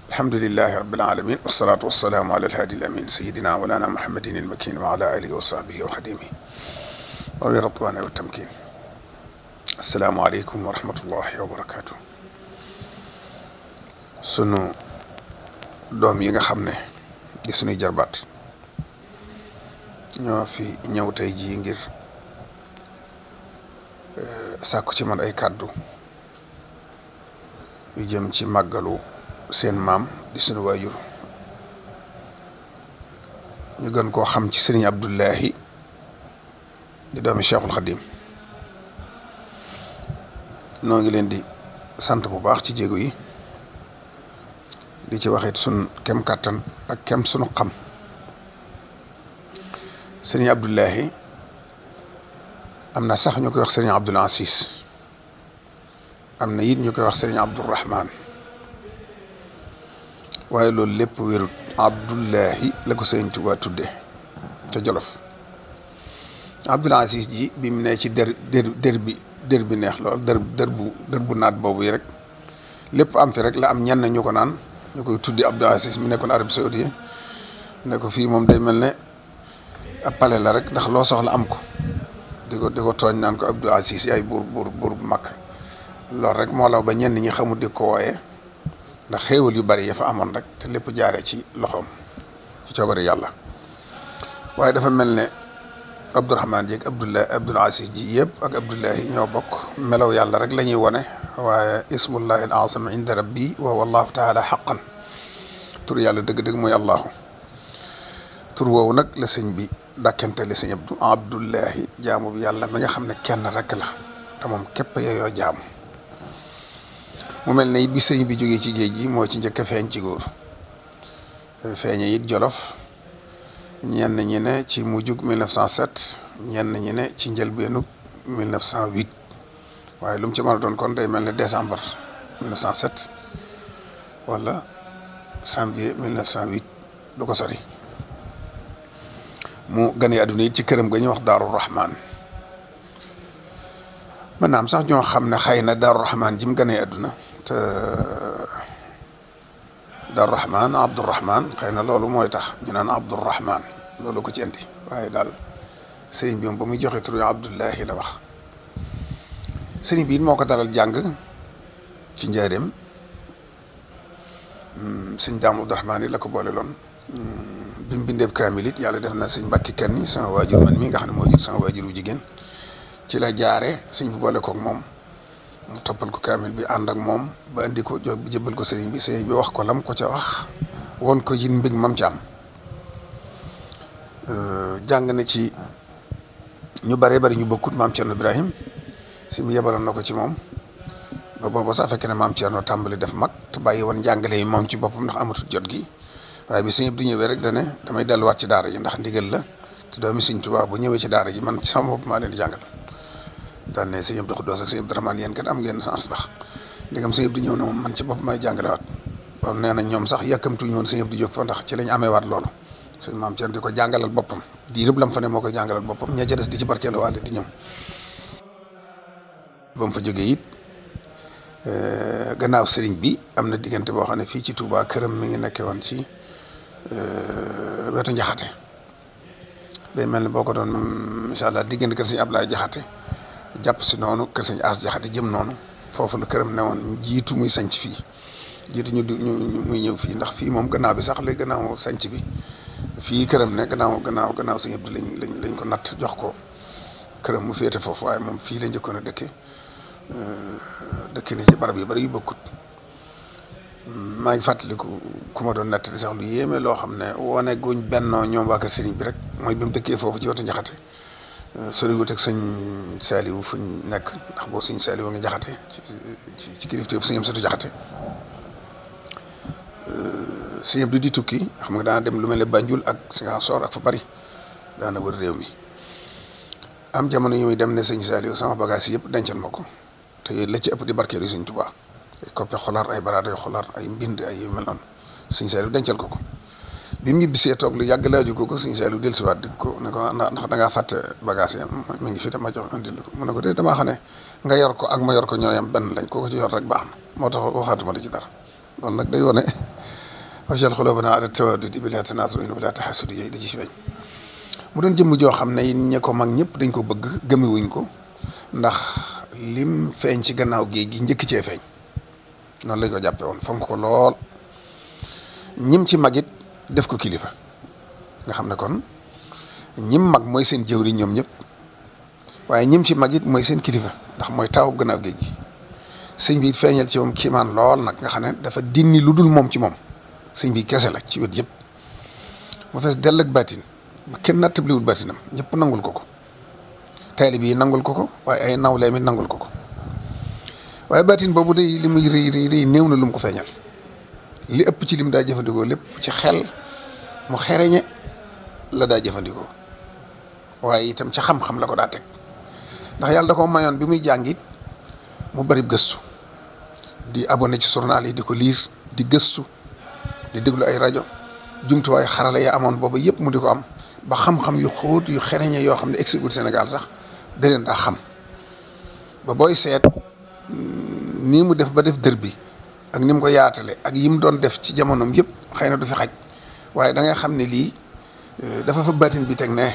alhamdulillahi rabbil alamin wassalatu wassalamu ala alhadi alamin sayidina walana muhammadin almakin wa ala alihi wa sahbihi wa xadimihi wa bi radwani wa tamkin. assalaamu aleykum wa rahmatullahi wa barakatuh. sunu doom yi nga xam ne di sunuy jarbaat ñoo fi ñëw tey jii ngir sàkku ci man ay kàddu yu jëm ci màggalu seen maam di sunu waajur ñu gën koo xam ci sëriñ Abdullahi di doomi Cheikhul Khadim. noo ngi leen di sant bu baax ci jéego yi di ci waxit sun kem kàttan ak kem sunu xam. sëriñ Abdullahi am na sax ñu koy wax sëriñ Abdul Aziz, am na it ñu koy wax sëriñ Abdurrahman, waaye loolu lépp wérut. Abdullahi la ko sëriñ Tuubaa tudde ca Jolof. Abdul Aziz ji bi mu ne ci dër bi neex lool dër bu naat boobu yi rek lépp am fi rek la am ñenn ñu ko naan ñu koy tuddi Abdul Aziz mi nekkoon Arabie Saoudite ne ko fii moom day mel ne ab pale la rek ndax loo soxla am ko di ko tooñ naan ko Abdul Aziz yaay buur bu mag. loolu rek moo law ba ñenn ñi xamul di ko wooyee ndax xéewal yu bari ya fa amoon rek te lépp jaare ci loxoom ci coobari yàlla. waaye dafa mel ne Abdourahman ji ak Abdul Aziz ji yëpp ak Abdullahi ñoo bokk melaw yàlla rek la ñuy wone, waaye ismullahi al azam inda rabbi wa huwa allahu taala xaqan. tur yàlla dëgg-dëgg mooy allahu. tur woowu nag la sëñ bi dàkkentele sëñ Abdullahi jaamu bi yàlla mi nga xam ne kenn rek la te moom képp yeyoo jaamu. mu mel ne it bi sëñ bi jógee ci géej gi moo ci njëkk a feeñ ci góor, feeñe it Jolof, ñenn ñi ne ci mujjug 1907, ñenn ñi ne ci njëlbeenug 1908, waaye lu mu ci mën a doon kon day mel ne décembre 1907 wala janvier 1908 du ko sori. mu gane àdduna it ci këram ga ñu wax Daaru Rahman. maanaam sax ñoo xam ne xëy na Daaru Rahman ji mu ganee àdduna te Daaru Rahman Abdourahman xëy na loolu mooy tax ñu naan Abdourahman loolu ko ci indi, waaye daal sëriñ bi moom ba muy joxe turu Abdullahi la wax. sëriñ bi it moo ko dalal jàng ci njaareem. sëñ Daam Abdourahman it la ko boole loon. bi mu bindeeb kaamil it yàlla def na sëñ Mbàkke Kanni sama waajur man mi nga xam ne moo jur sama waajur wu jigéen ci la jaare sëñ bi boole koog moom mu toppal ko kaamil bi ànd ak moom ba andi ko jëbbal ko sëriñ bi wax ko lam ko ca wax woon ko yin mbég mam ci am. jàng na ci ñu bare bari ñu bokkut maam Cerno Ibrahim si mu yebaloon na ko ci moom ba booba sax fekk ne maam Cerno tàmbali def mag te bàyyi woon njàngale yi moom ci boppam ndax amatul jot gi. waaye bi sëñ bi ñëwee rek dane damay delluwaat ci daara ji ndax ndigal la te doomi sëñ Tuubaa bu ñëwee ci daara ji man ci sama bopp maa leen di jàngal. daal ne sëñ Abdou Khoudoss ak sëñ Abdourahmane yéen kat am ngeen chance ndax ndigam sëñ Abdou ñëw na moom man ci bopp may jàngalewaat. bon nee nañ ñoom sax yàkkamtuñu woon sëñ Abdou jóg fa ndax ci lañ ameewaat loolu. sëñ maam Cerno di ko jàngalal boppam diirëb lam fa ne moo koy jàngalal boppam ña ca des di ci barkeelu waale di ñëw. ba mu fa jógee it gannaaw sëriñ bi am na diggante boo xam ne fii ci Touba këram mi ngi nekkee woon ci wetu Njaxate. day mel ni boo ko doon incha allah diggante kër sëñ Ablaye Jaxate jàpp si noonu kër sëñ As Jaxate jëm noonu foofu la këram ne woon jiitu muy sanc fii jiitu ñu muy ñëw fii ndax fii moom gannaaw bi sax lay gannaaw sanc bi fii këram ne gannaaw sëñ Abdou lañ ko natt jox ko këram mu féete foofu, waaye moom fii la njëkkoon a dëkke ni ci barab yu bari yu bokkut. maa ngi fàttaliku ku ma doon nettali sax lu yéeme loo xam ne wane guñ bennoo ñoom waa kër sëriñ bi rek mooy bi mu dëkkee foofu ci wetu Njaxate soriwut ak sëñ Saaliwu fuñ nekk ndax boo sëñ Saaliwu nga Jaxate ci kilifteef sëñ am sëtu Jaxate. sëñ Abdu di tukki xam nga daana dem lu mel ne Banjul ak Ziguinchor ak fa bari daana wër réew mi am jamono yu muy dem ne sëñ Saaliwu sama bagage yëpp dencal ma ko te yooyu la ci ëpp di barkeelu Sëñ Tuubaa ay koppe xolaar ay baraada yu xolaar ay mbind ay yu mel noonu Sëñ Saaliw dencal ko bi mu ñibbisee toog lu yàgg laaju ko Sëñ Saaliw dellusiwaat di ko ne ko ndax da ngaa fàtte bagage yi mi ngi fi dama jox andil ko mu ne ko de damaa xam ne nga yor ko ak ma yor ko ñooyam benn lañ ko ci yor rek baax na moo tax waxaatuma la ci dara loolu nag day wone wajal xuloobanaa ala tawaddudi bila tanaasuin bila taxasudi yooyu da ci feeñ mu doon jëmm joo xam ne ñi ko mag ñëpp dañ ko bëgg gëmewuñ ko ndax lim feeñ ci gannaaw géej gi njëkk cee feeñ noonu lañ ko jàppee woon fonk ko lool ñim ci mag it def ko kilifa nga xam ne kon ñim mag mooy seen jëwriñ ñoom ñëpp waaye ñim ci mag it mooy seen kilifa ndax mooy taawu gannaaw géej gi sëñ bi feeñal ci moom kiimaan lool nag nga xam ne dafa dinni lu dul moom ci moom sëñ bi kese la ci wet yëpp mu fees dell ak baatin ba kenn nattabliwul baatinam ñëpp nangul ko taalib yi nangul ko waaye ay nawleem it nangul ko waaye baatin boobu day li muy rëy néew na lu mu ko feeñal li ëpp ci lim daa jëfandikoo lépp ci xel mu xereñe la daa jëfandikoo waaye itam ci xam-xam la ko daa teg ndax yàlla da ko mayoon bi muy jàngit mu bari gëstu di abonné ci journal yi di ko liir di gëstu di déglu ay rajo jumtuwaay xarala ya amoon booba yëpp mu di ko am ba xam-xam yu xóot yu xereñe yoo xam ne exegut Sénégal sax da leen daa xam ba booy seet nii mu def ba def dër bi ak ni mu ko yaatale ak yi mu doon def ci jamonoom yëpp xëy na du fi xaj waaye da ngay xam ne lii dafa fa baatin bi teg ne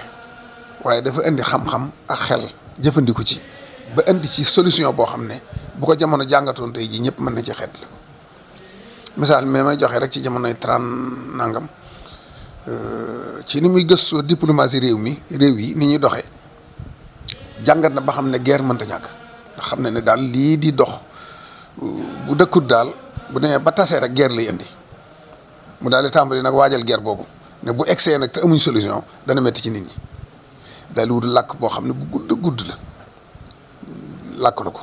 waaye dafa indi xam-xam ak xel jëfandiku ci ba indi ci solution boo xam ne bu ko jamono jàngatoon tey jii ñëpp mën na ci xeet la ko misaal mais may joxe rek ci jamonoy 30 nangam ci ni muy gëstoo diplomatie réew yi ni ñuy doxee jàngat na ba xam ne guerre mënta ñàkk ndax xam ne daal lii di dox bu dëkkut daal bu demee ba tasee rek guerre lay indi mu daal di tàmbali nag waajal guerre boobu ne bu egsee nag te amuñ solution dana metti ci nit ñi daal di wut làkk boo xam ne bu gudd la làkk na ko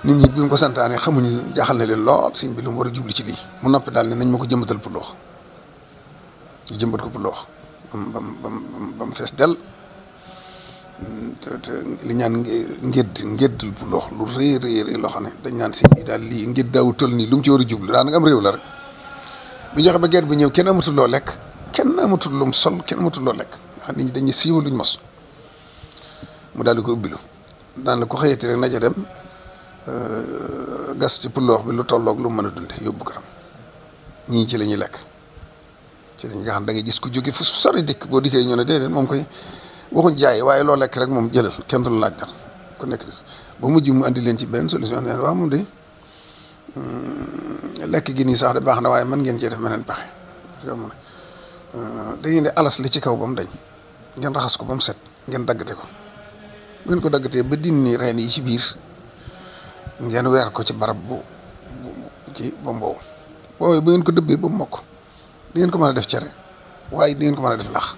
nit ñi bi mu ko santaane xamuñ jaaxal na leen lool sëñ bi lu mu war a jubli ci lii mu noppi daal ne nañ ma ko jëmbatal pour loox ñu jëmbat ko pour loox ba mu fees del te li ñaan ngéddul pour loox lu rëy loo xam ne dañ naan sëñ bi daal lii ngédd daawu toll nii lu mu ci war a jublu daanaka am réew la rek bu joxe ba guerre bi ñëw kenn amatul loo lekk kenn amatul lu mu sol kenn amatul loo lekk xam nit ñi dañuy siiwa luñ mos mu daal di ko ubbilu daan la ko xëyati rek na ca dem gas ci puloox bi lu tolloog lu mën a dunde yóbbu këram ñii ci la ñuy lekk ci lañ nga xam da ngay gis ku jóge fu sori dëkk boo dikkee ñu ne déedéet moom koy waxuñ jaay waaye loo lekk rek moom jëlal kenn du la laaj dara ku nekk ba mujj mu andi leen ci beneen solution ne waaw moom de lekk gi nii sax de baax na waaye mën ngeen cee def meneen pexe dañuy ne alas li ci kaw ba mu dañ ngeen raxas ko ba mu set ngeen daggate ko bu ngeen ko daggatee ba dindi reen yi ci biir ngeen weer ko ci barab bu kii ba mu wow waaye bu ngeen ko dëbbee ba mu mokk di ngeen ko mën a def cere waaye di ngeen ko mën a def lax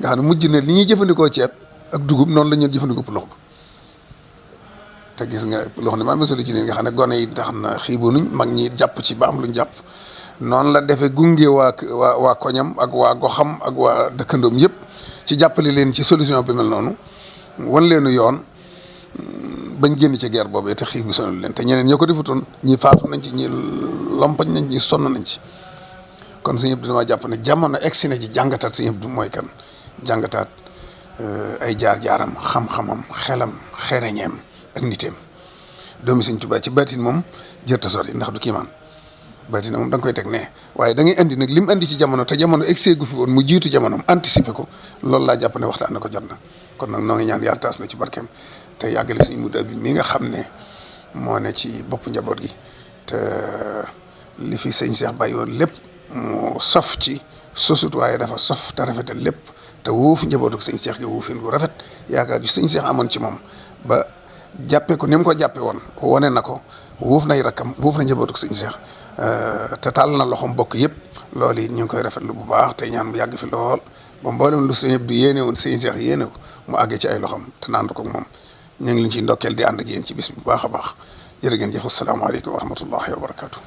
nga xam ne mujj na li ñuy jëfandikoo ceeb ak dugub noonu la ñuy jëfandikoo pour lox ba te gis nga lox ne maa mesolu ci nii nga xam ne gone yi tax na xiibonuñ mag ñi jàpp ci ba am luñ jàpp noonu la defee gunge waa koñam ak waa goxam ak waa dëkkandoom yëpp ci jàppale leen ci solution bi mel noonu wan leenu yoon bañ génn ci guerre boobee te xiif bi sonal leen te ñeneen ñoo ko defutoon ñi faatu nañ ci ñi lompañ nañ ñi sonn nañ ci kon Sëñ Abdou dama jàpp ne jamono egsi na ci jàngataat Sëñ Abdou mooy kan jàngataat ay jaar-jaaram xam-xamam xelam xereñeem ak niteem doomi Sëñ Tuubaa ci baatin moom jërta sori ndax du kiimaan baatin moom da nga koy teg ne waaye da ngay indi nag li mu indi ci jamono te jamono egsee gu fi woon mu jiitu jamonoom anticiper ko loolu laa jàpp ne waxtaan na ko jot na kon nag noo ngi ñaan yàlla taas na ci barkeem te yàggale Sëñ Mudu Abib mi nga xam ne moo ne ci bopp njaboot gi te li fi sëñ Cheikh bàyyi woon lépp mu sof ci sosut waaye dafa sof te rafetal lépp te wuuf njabootu sëñ Cheikh gi wuufin gu rafet yaakaar ju sëñ Cheikh amoon ci moom ba jàppee ko ni mu ko jàppee woon wane na ko wuuf nay rakkam wuuf na njabootu sëñ Cheikh te taal na loxoom bokk yëpp loolu it ñu ngi koy rafetlu bu baax te ñaan bu yàgg fi lool ba mboolem lu sëñ Abdou yéene woon sëñ Cheikh yéene ko mu àggee ci ay loxoom te naan ko moom ñu ngi leen ciy ndokkeel di ànd ak yéen ci bis bu baax a baax jërë ngeen jëf asalaamaaleykum wa rahmatullahi wa barakaatu.